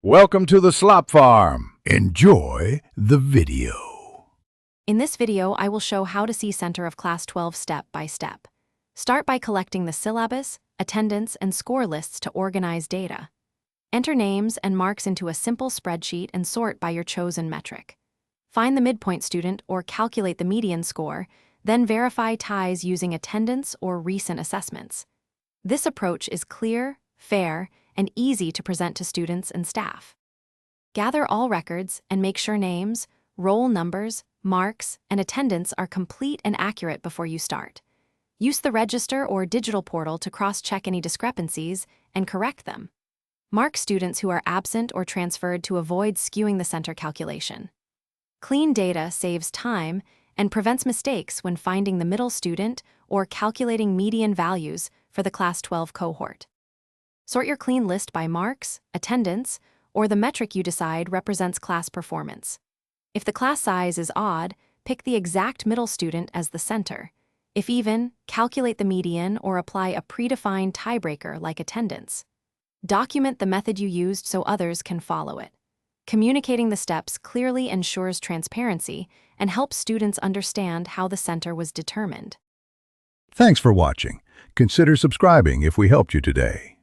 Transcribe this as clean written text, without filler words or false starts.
Welcome to the Slop Farm. Enjoy the video. In this video, I will show how to see Center of Class 12 step by step. Start by collecting the syllabus, attendance, and score lists to organize data. Enter names and marks into a simple spreadsheet and sort by your chosen metric. Find the midpoint student or calculate the median score, then verify ties using attendance or recent assessments. This approach is clear, fair, and easy to present to students and staff. Gather all records and make sure names, roll numbers, marks, and attendance are complete and accurate before you start. Use the register or digital portal to cross-check any discrepancies and correct them. Mark students who are absent or transferred to avoid skewing the center calculation. Clean data saves time and prevents mistakes when finding the middle student or calculating median values for the Class 12 cohort. Sort your clean list by marks, attendance, or the metric you decide represents class performance. If the class size is odd, pick the exact middle student as the center. If even, calculate the median or apply a predefined tiebreaker like attendance. Document the method you used so others can follow it. Communicating the steps clearly ensures transparency and helps students understand how the center was determined. Thanks for watching. Consider subscribing if we helped you today.